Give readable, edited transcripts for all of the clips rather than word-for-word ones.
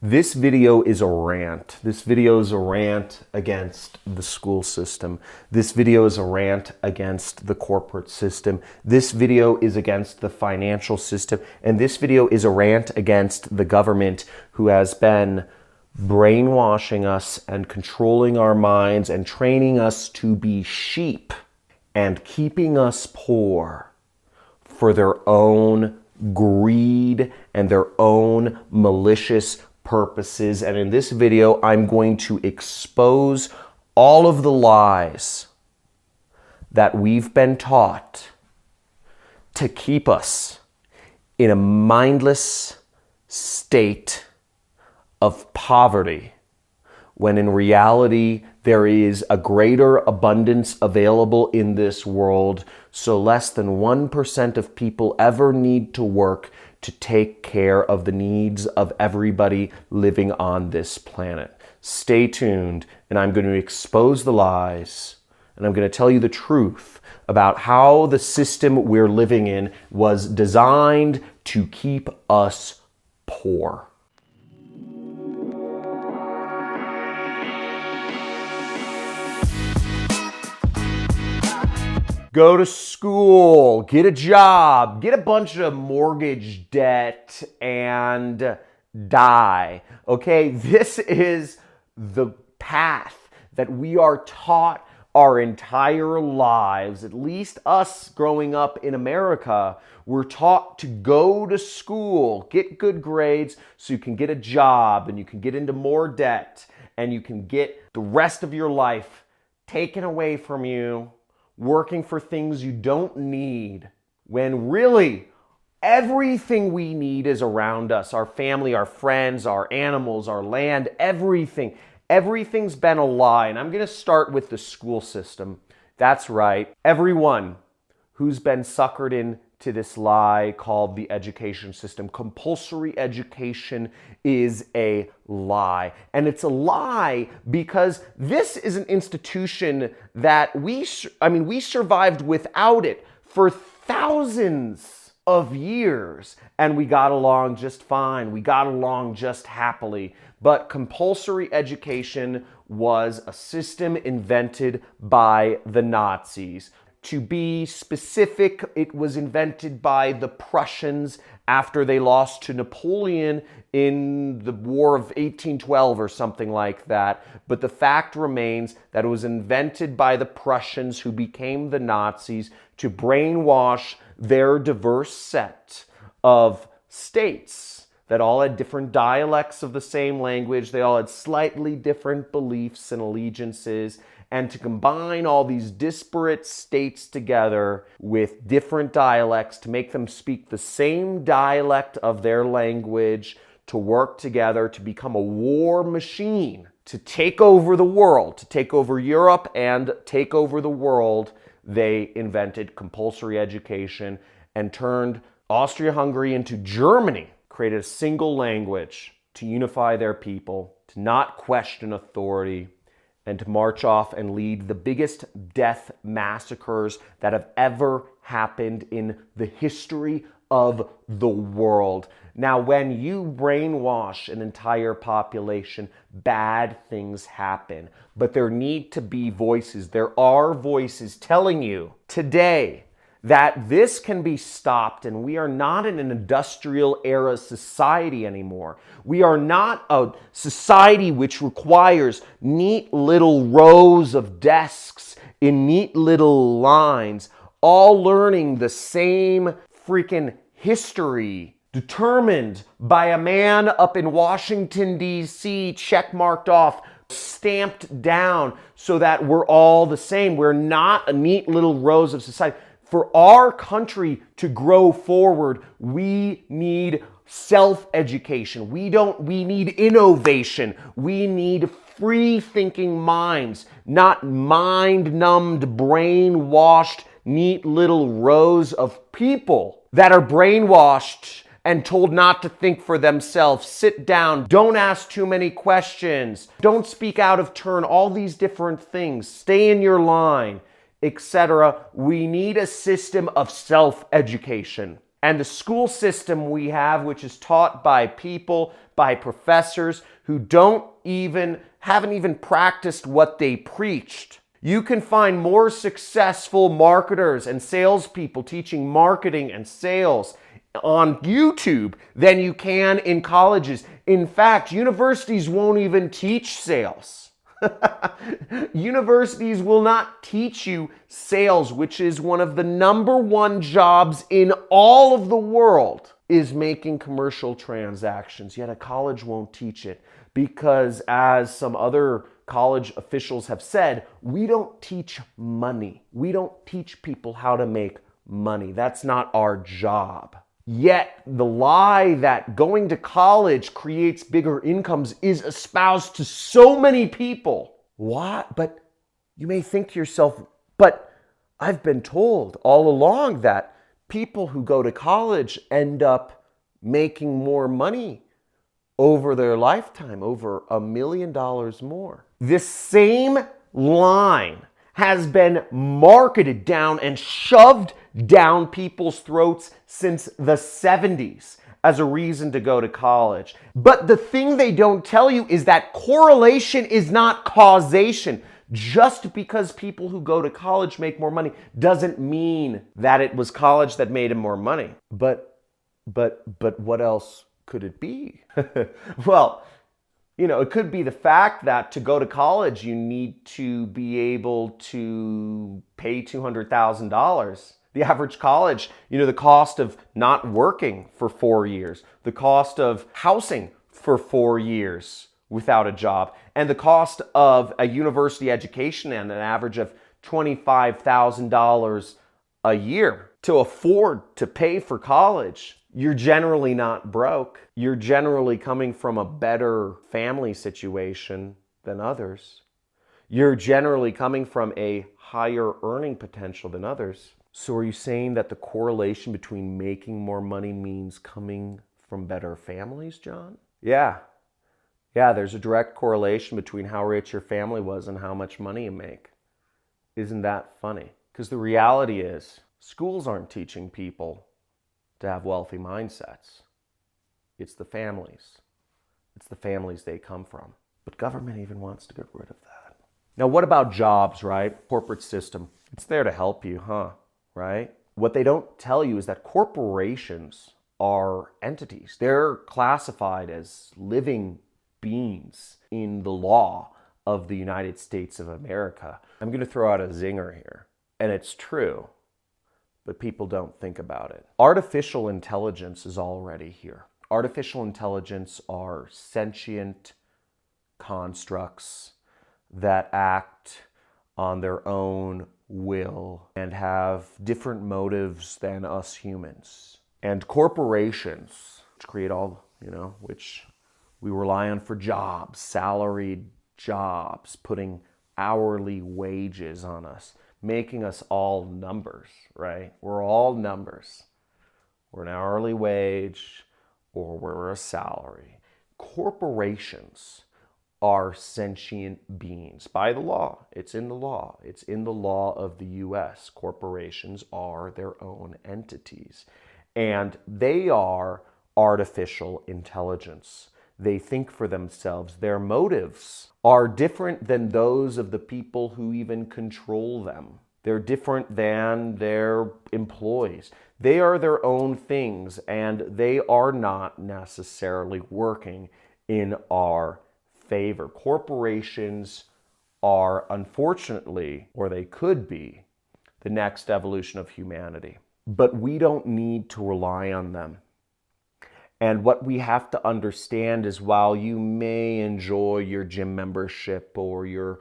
This video is a rant. This video is a rant against the school system. This video is a rant against the corporate system. This video is against the financial system. And this video is a rant against the government who has been brainwashing us and controlling our minds and training us to be sheep and keeping us poor for their own greed and their own malicious purposes. And in this video, I'm going to expose all of the lies that we've been taught to keep us in a mindless state of poverty, when in reality, there is a greater abundance available in this world, so less than 1% of people ever need to work to take care of the needs of everybody living on this planet. Stay tuned, and I'm going to expose the lies, and I'm going to tell you the truth about how the system we're living in was designed to keep us poor. Go to school, get a job, get a bunch of mortgage debt, and die. Okay, this is the path that we are taught our entire lives. At least us growing up in America, we're taught to go to school, get good grades so you can get a job and you can get into more debt and you can get the rest of your life taken away from you, working for things you don't need, when really everything we need is around us. Our family, our friends, our animals, our land, everything. Everything's been a lie. And I'm going to start with the school system. That's right. Everyone who's been suckered into this lie called the education system. Compulsory education is a lie. And it's a lie because this is an institution that we survived without it for thousands of years, and we got along just fine. We got along just happily. But compulsory education was a system invented by the Nazis. To be specific, it was invented by the Prussians after they lost to Napoleon in the War of 1812 or something like that. But the fact remains that it was invented by the Prussians, who became the Nazis, to brainwash their diverse set of states that all had different dialects of the same language. They all had slightly different beliefs and allegiances. And to combine all these disparate states together with different dialects to make them speak the same dialect of their language, to work together, to become a war machine, to take over the world, to take over Europe and take over the world, they invented compulsory education and turned Austria-Hungary into Germany, created a single language to unify their people, to not question authority, and to march off and lead the biggest death massacres that have ever happened in the history of the world. Now, when you brainwash an entire population, bad things happen. But there need to be voices. There are voices telling you today that this can be stopped, and we are not in an industrial era society anymore. We are not a society which requires neat little rows of desks in neat little lines, all learning the same freaking history determined by a man up in Washington, D.C., checkmarked off, stamped down so that we're all the same. We're not a neat little rows of society. For our country to grow forward, we need self-education. We need innovation. We need free-thinking minds, not mind-numbed, brainwashed, neat little rows of people that are brainwashed and told not to think for themselves. Sit down. Don't ask too many questions. Don't speak out of turn. All these different things. Stay in your line, etc. We need a system of self-education. And the school system we have, which is taught by people, by professors who haven't even practiced what they preached. You can find more successful marketers and salespeople teaching marketing and sales on YouTube than you can in colleges. In fact, universities won't even teach sales. Universities will not teach you sales, which is one of the #1 jobs in all of the world, is making commercial transactions. Yet a college won't teach it because, as some other college officials have said, we don't teach money. We don't teach people how to make money. That's not our job. Yet the lie that going to college creates bigger incomes is espoused to so many people. What? But you may think to yourself, but I've been told all along that people who go to college end up making more money over their lifetime, over $1 million more. This same line has been marketed down and shoved down people's throats since the 70s as a reason to go to college. But the thing they don't tell you is that correlation is not causation. Just because people who go to college make more money doesn't mean that it was college that made them more money. But what else could it be? Well, it could be the fact that to go to college, you need to be able to pay $200,000. The average college, the cost of not working for 4 years, the cost of housing for 4 years without a job, and the cost of a university education and an average of $25,000 a year to afford to pay for college. You're generally not broke. You're generally coming from a better family situation than others. You're generally coming from a higher earning potential than others. So are you saying that the correlation between making more money means coming from better families, John? Yeah, there's a direct correlation between how rich your family was and how much money you make. Isn't that funny? Because the reality is, schools aren't teaching people to have wealthy mindsets. It's the families. It's the families they come from. But government even wants to get rid of that. Now, what about jobs, right? Corporate system. It's there to help you, right? What they don't tell you is that corporations are entities. They're classified as living beings in the law of the United States of America. I'm going to throw out a zinger here, and it's true, but people don't think about it. Artificial intelligence is already here. Artificial intelligence are sentient constructs that act on their own will and have different motives than us humans. And corporations, which create all, which we rely on for jobs, salaried jobs, putting hourly wages on us, making us all numbers, right? We're all numbers. We're an hourly wage or we're a salary. Corporations are sentient beings by the law. It's in the law. It's in the law of the US. Corporations are their own entities, and they are artificial intelligence. They think for themselves. Their motives are different than those of the people who even control them. They're different than their employees. They are their own things, and they are not necessarily working in our favor. Corporations are, unfortunately, or they could be, the next evolution of humanity. But we don't need to rely on them. And what we have to understand is, while you may enjoy your gym membership or your,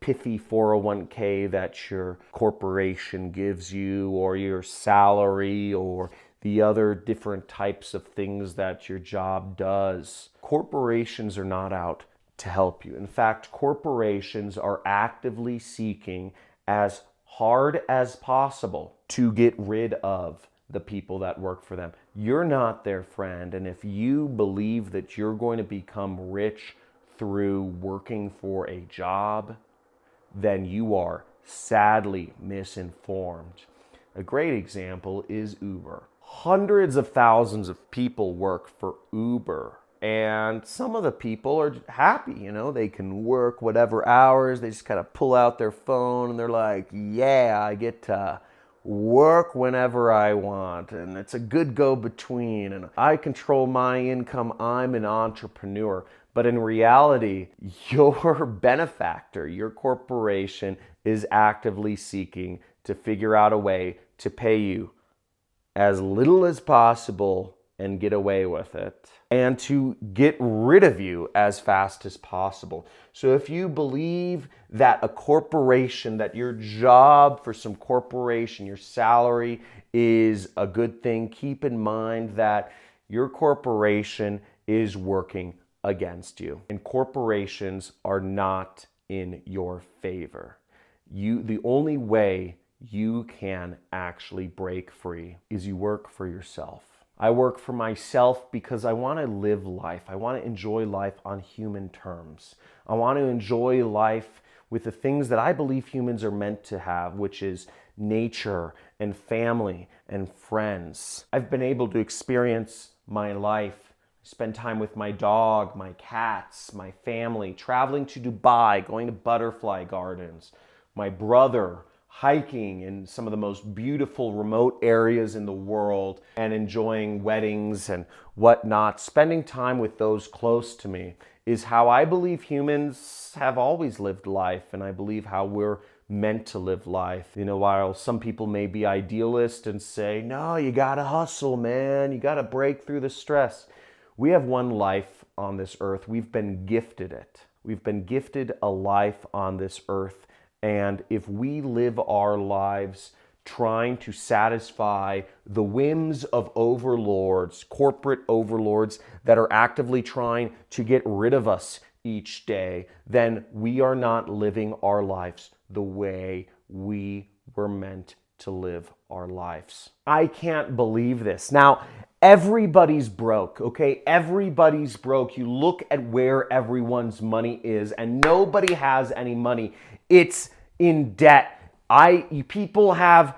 pithy 401k that your corporation gives you, or your salary, or the other different types of things that your job does, corporations are not out to help you. In fact, corporations are actively seeking as hard as possible to get rid of the people that work for them. You're not their friend, and if you believe that you're going to become rich through working for a job, then you are sadly misinformed. A great example is Uber. Hundreds of thousands of people work for Uber. And some of the people are happy, they can work whatever hours. They just kind of pull out their phone and they're like, yeah, I get to work whenever I want. And it's a good go-between. And I control my income. I'm an entrepreneur. But in reality, your benefactor, your corporation, is actively seeking to figure out a way to pay you as little as possible and get away with it, and to get rid of you as fast as possible. So if you believe that a corporation, that your job for some corporation, your salary is a good thing, keep in mind that your corporation is working against you. And corporations are not in your favor. The only way you can actually break free is you work for yourself. I work for myself because I want to live life. I want to enjoy life on human terms. I want to enjoy life with the things that I believe humans are meant to have, which is nature and family and friends. I've been able to experience my life, spend time with my dog, my cats, my family, traveling to Dubai, going to butterfly gardens, my brother, hiking in some of the most beautiful remote areas in the world, and enjoying weddings and whatnot. Spending time with those close to me is how I believe humans have always lived life, and I believe how we're meant to live life. While some people may be idealist and say, no, you gotta hustle, man, you gotta break through the stress. We have one life on this earth. We've been gifted it. We've been gifted a life on this earth. And if we live our lives trying to satisfy the whims of overlords, corporate overlords that are actively trying to get rid of us each day, then we are not living our lives the way we were meant to live our lives. I can't believe this. Now, everybody's broke, okay? Everybody's broke. You look at where everyone's money is, and nobody has any money. It's in debt. People have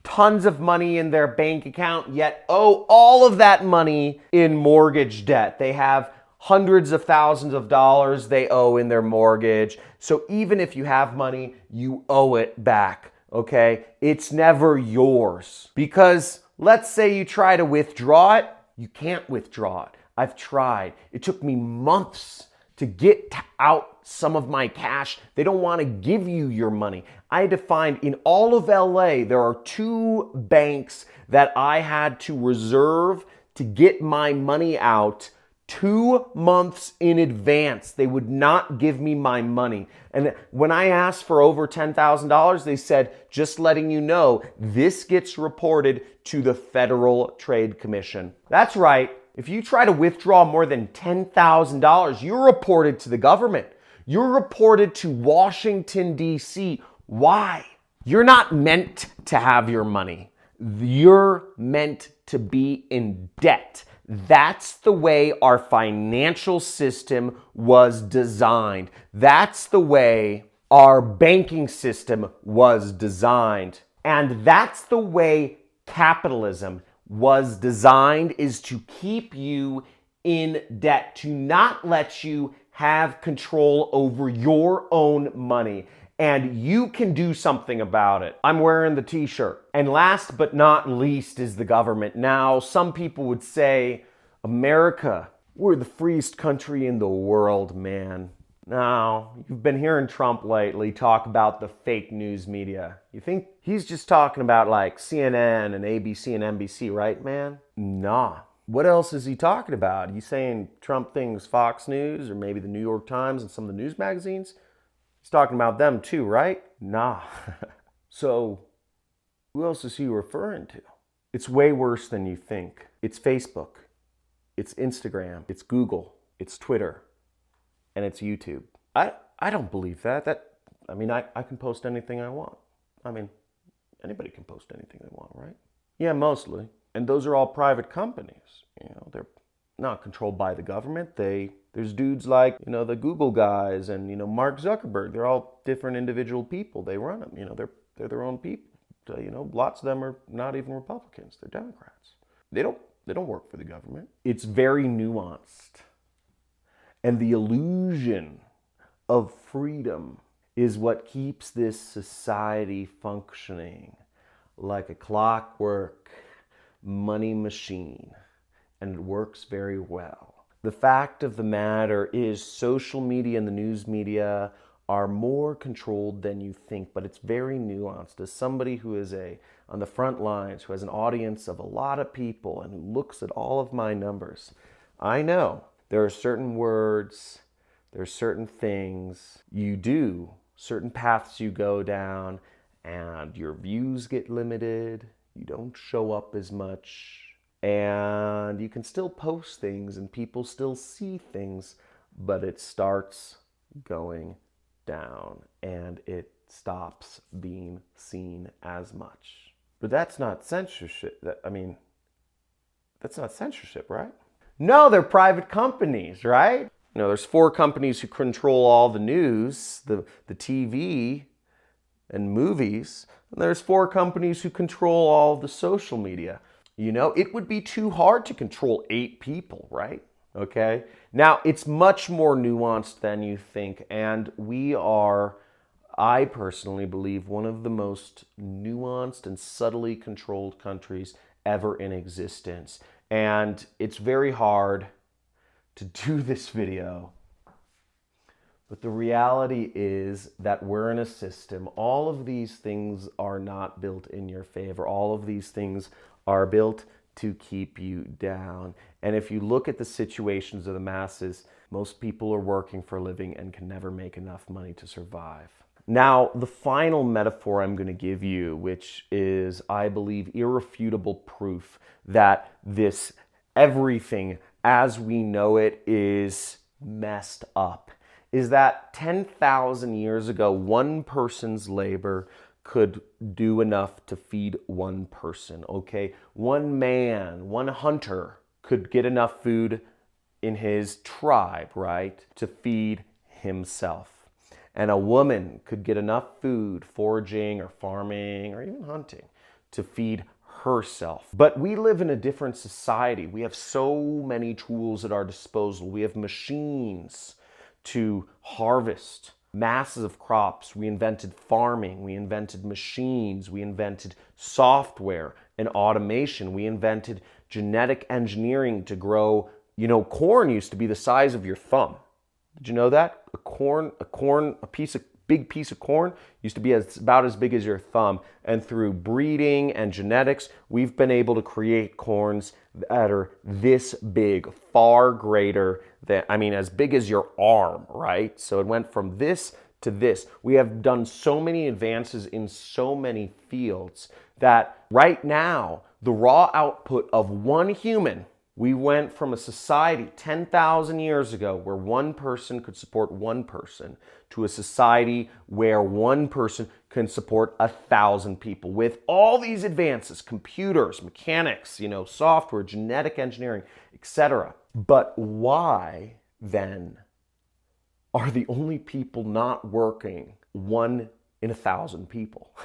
tons of money in their bank account, yet owe all of that money in mortgage debt. They have hundreds of thousands of dollars they owe in their mortgage. So even if you have money, you owe it back, okay? It's never yours. Because let's say you try to withdraw it, you can't withdraw it. I've tried. It took me months to get out some of my cash. They don't want to give you your money. I had to find, in all of LA, there are 2 banks that I had to reserve to get my money out 2 months in advance. They would not give me my money. And when I asked for over $10,000, they said, just letting you know, this gets reported to the Federal Trade Commission. That's right. If you try to withdraw more than $10,000, you're reported to the government. You're reported to Washington, D.C. Why? You're not meant to have your money. You're meant to be in debt. That's the way our financial system was designed. That's the way our banking system was designed. And that's the way capitalism was designed, is to keep you in debt, to not let you have control over your own money. And you can do something about it. I'm wearing the t-shirt. And last but not least is the government. Now, some people would say, America, we're the freest country in the world, man. Now, you've been hearing Trump lately talk about the fake news media. You think he's just talking about like CNN and ABC and NBC, right, man? Nah. What else is he talking about? He's saying Trump thinks Fox News or maybe the New York Times and some of the news magazines? He's talking about them too, right? Nah. So, who else is he referring to? It's way worse than you think. It's Facebook. It's Instagram. It's Google. It's Twitter. And it's YouTube. I don't believe that. I can post anything I want. Anybody can post anything they want, right? Yeah, mostly. And those are all private companies. They're not controlled by the government. There's dudes like, the Google guys and, Mark Zuckerberg. They're all different individual people. They run them. They're their own people. So, lots of them are not even Republicans. They're Democrats. They don't work for the government. It's very nuanced. And the illusion of freedom is what keeps this society functioning like a clockwork money machine. And it works very well. The fact of the matter is social media and the news media are more controlled than you think, but it's very nuanced. As somebody who is on the front lines, who has an audience of a lot of people and who looks at all of my numbers, I know there are certain words, there are certain things you do, certain paths you go down, and your views get limited, you don't show up as much, and you can still post things and people still see things, but it starts going down and it stops being seen as much. But that's not censorship. That's not censorship, right? No, they're private companies, right? There's 4 companies who control all the news, the TV and movies. And there's 4 companies who control all the social media. It would be too hard to control 8 people, right? Okay. Now, it's much more nuanced than you think, and we are, I personally believe, one of the most nuanced and subtly controlled countries ever in existence. And it's very hard to do this video, but the reality is that we're in a system. All of these things are not built in your favor. All of these things are built to keep you down. And if you look at the situations of the masses, most people are working for a living and can never make enough money to survive. Now, the final metaphor I'm going to give you, which is, I believe, irrefutable proof that this everything as we know it is messed up, is that 10,000 years ago, one person's labor could do enough to feed one person, okay? One man, one hunter could get enough food in his tribe, right, to feed himself. And a woman could get enough food foraging or farming or even hunting to feed herself. But we live in a different society. We have so many tools at our disposal. We have machines to harvest masses of crops. We invented farming. We invented machines. We invented software and automation. We invented genetic engineering to grow. Corn used to be the size of your thumb. Did you know that? A big piece of corn used to be about as big as your thumb. And through breeding and genetics, we've been able to create corns that are this big, far greater than, as big as your arm, right? So it went from this to this. We have done so many advances in so many fields that right now, the raw output of one human, we went from a society 10,000 years ago where one person could support one person to a society where one person can support 1,000 people. With all these advances, computers, mechanics, software, genetic engineering, etc. But why then are the only people not working 1 in 1,000 people?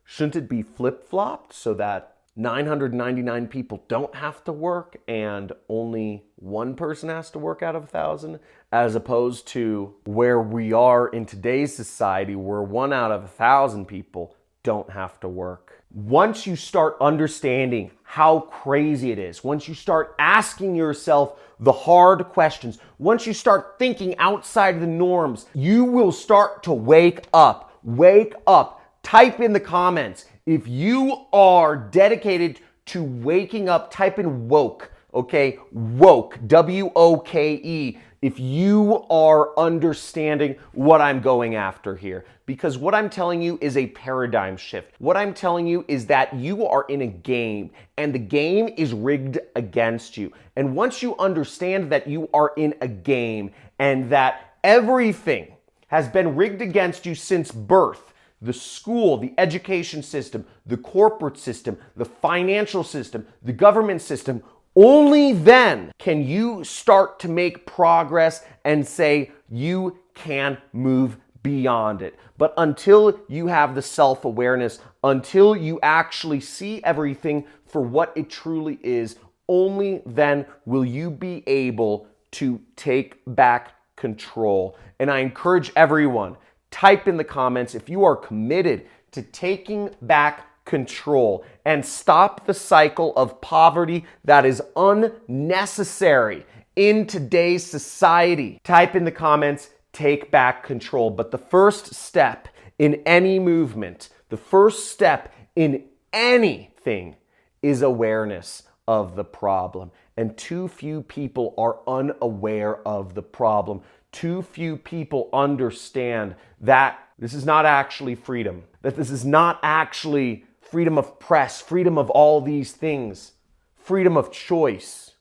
Shouldn't it be flip-flopped so that 999 people don't have to work and only one person has to work out of 1,000, as opposed to where we are in today's society where 1 out of 1,000 people don't have to work? Once you start understanding how crazy it is, once you start asking yourself the hard questions, once you start thinking outside the norms, you will start to wake up. Wake up. Type in the comments. If you are dedicated to waking up, type in woke, okay? Woke, W-O-K-E. If you are understanding what I'm going after here. Because what I'm telling you is a paradigm shift. What I'm telling you is that you are in a game and the game is rigged against you. And once you understand that you are in a game and that everything has been rigged against you since birth, the school, the education system, the corporate system, the financial system, the government system, only then can you start to make progress and say you can move beyond it. But until you have the self-awareness, until you actually see everything for what it truly is, only then will you be able to take back control. And I encourage everyone, type in the comments if you are committed to taking back control and stop the cycle of poverty that is unnecessary in today's society. Type in the comments, take back control. But the first step in any movement, the first step in anything is awareness of the problem. And too few people are unaware of the problem. Too few people understand that this is not actually freedom, that this is not actually freedom of press, freedom of all these things, freedom of choice.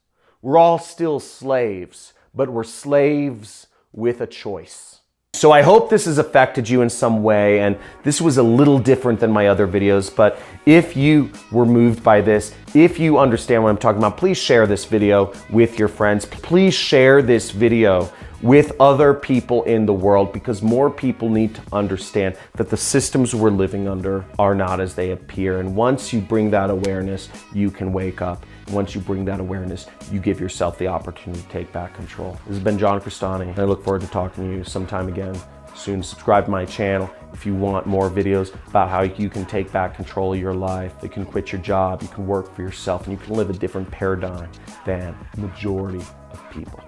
We're all still slaves, but we're slaves with a choice. So I hope this has affected you in some way, and this was a little different than my other videos, but if you were moved by this, if you understand what I'm talking about, please share this video with your friends. Please share this video with other people in the world, because more people need to understand that the systems we're living under are not as they appear. And once you bring that awareness, you can wake up. Once you bring that awareness, you give yourself the opportunity to take back control. This has been John Crestani, and I look forward to talking to you sometime again soon. Subscribe to my channel if you want more videos about how you can take back control of your life. You can quit your job, you can work for yourself, and you can live a different paradigm than the majority of people.